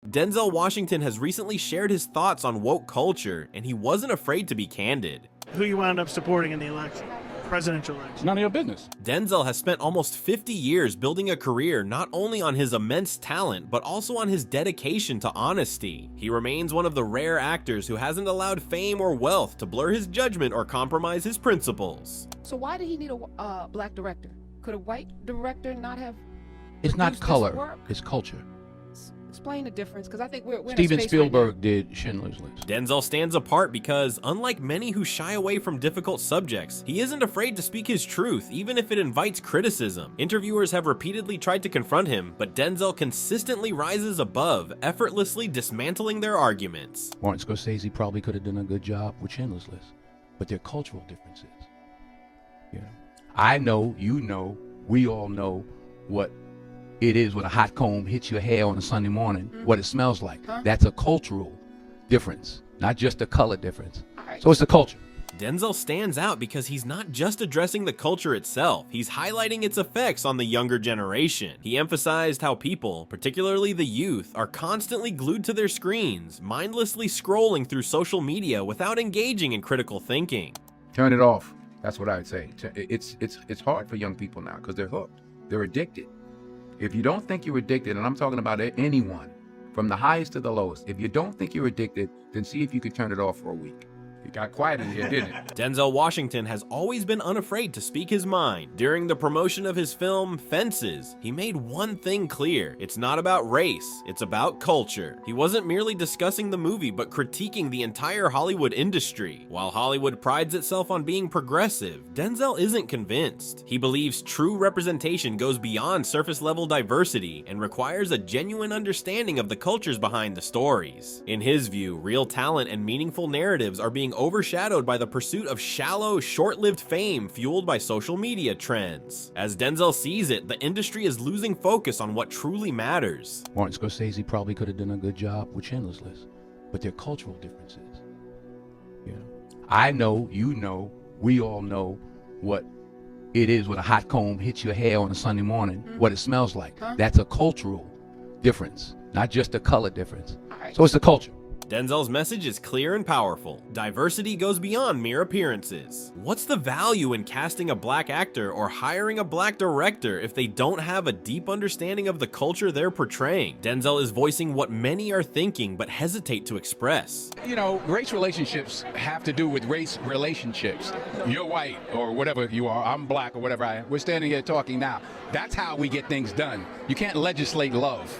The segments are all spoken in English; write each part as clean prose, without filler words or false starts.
Denzel Washington has recently shared his thoughts on woke culture, and he wasn't afraid to be candid. Who you wound up supporting in the election, presidential election? None of your business. Denzel has spent almost 50 years building a career not only on his immense talent, but also on his dedication to honesty. He remains one of the rare actors who hasn't allowed fame or wealth to blur his judgment or compromise his principles. So why did he need a black director? Could a white director not have? It's not produced this color, work? it's culture. Explain the difference, because I think we're in a Steven space right now. Spielberg did Schindler's List. Denzel stands apart because, unlike many who shy away from difficult subjects, he isn't afraid to speak his truth, even if it invites criticism. Interviewers have repeatedly tried to confront him, but Denzel consistently rises above, effortlessly dismantling their arguments. Martin Scorsese probably could have done a good job with Schindler's List, but there are cultural differences. You know, I know, you know, we all know what it is when a hot comb hits your hair on a Sunday morning, what it smells like. That's a cultural difference, not just a color difference. So it's the culture. Denzel stands out because he's not just addressing the culture itself, he's highlighting its effects on the younger generation. He emphasized how people, particularly the youth, are constantly glued to their screens, mindlessly scrolling through social media without engaging in critical thinking. Turn it off. That's what I would say. It's hard for young people now because they're hooked. They're addicted. If you don't think you're addicted, and I'm talking about anyone, from the highest to the lowest, if you don't think you're addicted, then see if you can turn it off for a week. It got quiet in here, didn't it? Denzel Washington has always been unafraid to speak his mind. During the promotion of his film, Fences, he made one thing clear. It's not about race, it's about culture. He wasn't merely discussing the movie, but critiquing the entire Hollywood industry. While Hollywood prides itself on being progressive, Denzel isn't convinced. He believes true representation goes beyond surface-level diversity and requires a genuine understanding of the cultures behind the stories. In his view, real talent and meaningful narratives are being overshadowed by the pursuit of shallow, short-lived fame fueled by social media trends. As Denzel sees it, the industry is losing focus on what truly matters. Martin Scorsese probably could have done a good job with Schindler's List, but there are cultural differences. You know, I know, you know, we all know what it is when a hot comb hits your hair on a Sunday morning, what it smells like. That's a cultural difference, not just a color difference. So it's the culture. Denzel's message is clear and powerful. Diversity goes beyond mere appearances. What's the value in casting a black actor or hiring a black director if they don't have a deep understanding of the culture they're portraying? Denzel is voicing what many are thinking but hesitate to express. You know, race relationships have to do with race relationships. You're white or whatever you are, I'm black or whatever we're standing here talking now. That's how we get things done. You can't legislate love.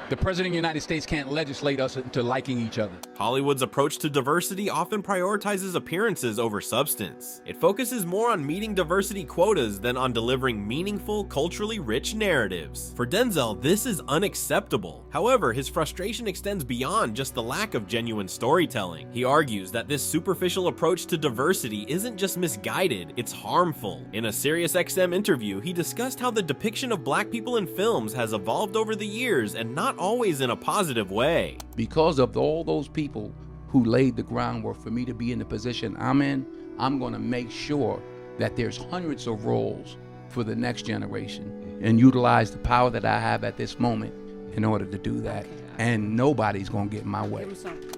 The President of the United States can't legislate us into liking each other. Hollywood's approach to diversity often prioritizes appearances over substance. It focuses more on meeting diversity quotas than on delivering meaningful, culturally rich narratives. For Denzel, this is unacceptable. However, his frustration extends beyond just the lack of genuine storytelling. He argues that this superficial approach to diversity isn't just misguided, it's harmful. In a SiriusXM interview, he discussed how the depiction of black people in films has evolved over the years and not always in a positive way. Because of all those people who laid the groundwork for me to be in the position I'm in, I'm going to make sure that there's hundreds of roles for the next generation and utilize the power that I have at this moment in order to do that. And nobody's going to get in my way.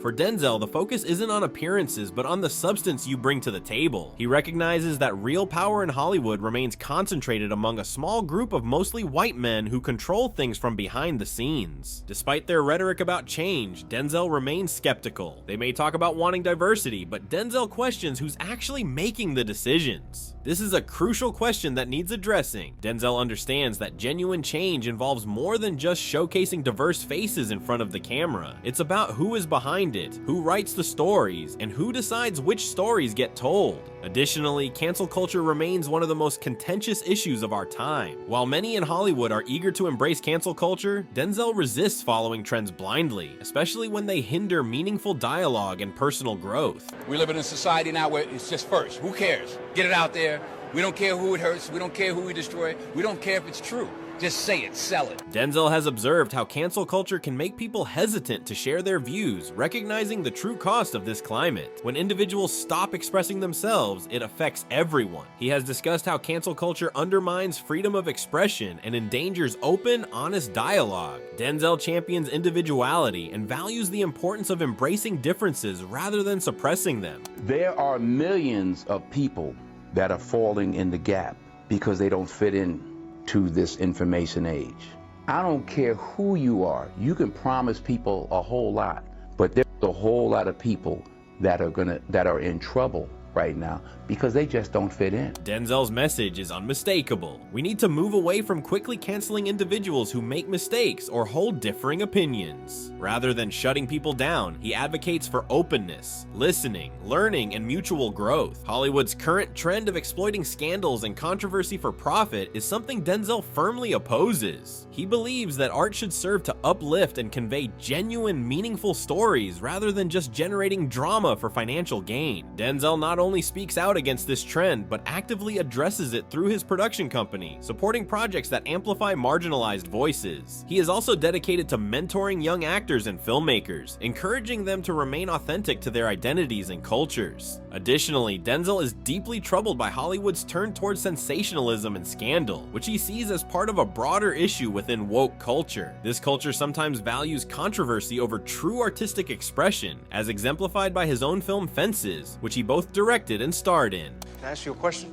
For Denzel, the focus isn't on appearances, but on the substance you bring to the table. He recognizes that real power in Hollywood remains concentrated among a small group of mostly white men who control things from behind the scenes. Despite their rhetoric about change, Denzel remains skeptical. They may talk about wanting diversity, but Denzel questions who's actually making the decisions. This is a crucial question that needs addressing. Denzel understands that genuine change involves more than just showcasing diverse faces in front of the camera. It's about who is behind it, who writes the stories, and who decides which stories get told. Additionally, cancel culture remains one of the most contentious issues of our time. While many in Hollywood are eager to embrace cancel culture, Denzel resists following trends blindly, especially when they hinder meaningful dialogue and personal growth. We live in a society now where it's just first. Who cares? Get it out there. We don't care who it hurts. We don't care who we destroy. We don't care if it's true. Just say it, sell it. Denzel has observed how cancel culture can make people hesitant to share their views, recognizing the true cost of this climate. When individuals stop expressing themselves, it affects everyone. He has discussed how cancel culture undermines freedom of expression and endangers open, honest dialogue. Denzel champions individuality and values the importance of embracing differences rather than suppressing them. There are millions of people that are falling in the gap because they don't fit in to this information age. I don't care who you are. You can promise people a whole lot, but there's a whole lot of people that are in trouble right now because they just don't fit in. Denzel's message is unmistakable. We need to move away from quickly canceling individuals who make mistakes or hold differing opinions. Rather than shutting people down, he advocates for openness, listening, learning, and mutual growth. Hollywood's current trend of exploiting scandals and controversy for profit is something Denzel firmly opposes. He believes that art should serve to uplift and convey genuine, meaningful stories rather than just generating drama for financial gain. Denzel not only speaks out against this trend, but actively addresses it through his production company, supporting projects that amplify marginalized voices. He is also dedicated to mentoring young actors and filmmakers, encouraging them to remain authentic to their identities and cultures. Additionally, Denzel is deeply troubled by Hollywood's turn towards sensationalism and scandal, which he sees as part of a broader issue within woke culture. This culture sometimes values controversy over true artistic expression, as exemplified by his own film Fences, which he both directed and starred in. Can I ask you a question?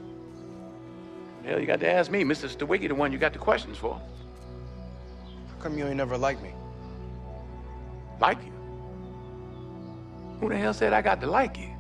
Hell, you got to ask me, Mr. Stewicki, the one you got the questions for. How come you ain't never liked me? Like you? Who the hell said I got to like you?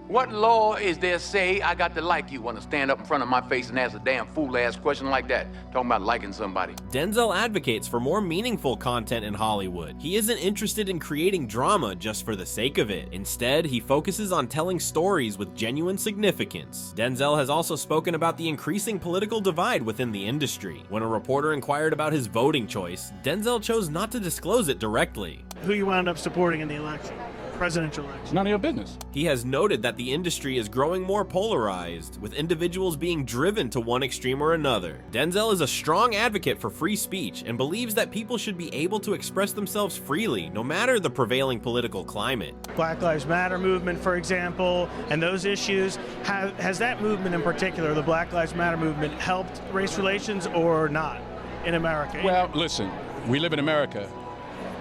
What law is there say I got to like you? Want to stand up in front of my face and ask a damn fool-ass question like that? Talking about liking somebody. Denzel advocates for more meaningful content in Hollywood. He isn't interested in creating drama just for the sake of it. Instead, he focuses on telling stories with genuine significance. Denzel has also spoken about the increasing political divide within the industry. When a reporter inquired about his voting choice, Denzel chose not to disclose it directly. Who you wound up supporting in the election? Presidential election. None of your business. He has noted that the industry is growing more polarized, with individuals being driven to one extreme or another. Denzel is a strong advocate for free speech and believes that people should be able to express themselves freely, no matter the prevailing political climate. Black Lives Matter movement, for example, and those issues. Has that movement in particular, the Black Lives Matter movement, helped race relations or not in America? Well, listen, we live in America,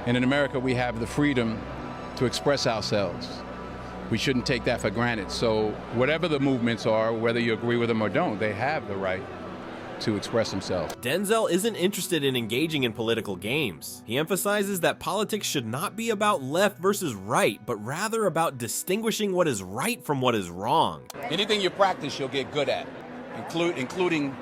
and in America we have the freedom to express ourselves. We shouldn't take that for granted. So whatever the movements are, whether you agree with them or don't, they have the right to express themselves. Denzel isn't interested in engaging in political games. He emphasizes that politics should not be about left versus right, but rather about distinguishing what is right from what is wrong. Anything you practice, you'll get good at, including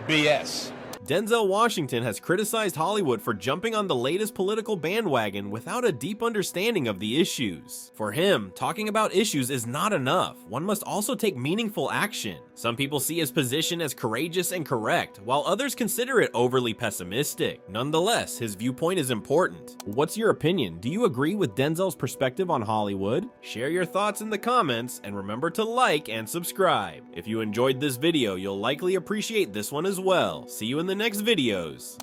BS. Denzel Washington has criticized Hollywood for jumping on the latest political bandwagon without a deep understanding of the issues. For him, talking about issues is not enough. One must also take meaningful action. Some people see his position as courageous and correct, while others consider it overly pessimistic. Nonetheless, his viewpoint is important. What's your opinion? Do you agree with Denzel's perspective on Hollywood? Share your thoughts in the comments, and remember to like and subscribe. If you enjoyed this video, you'll likely appreciate this one as well. See you in the next videos.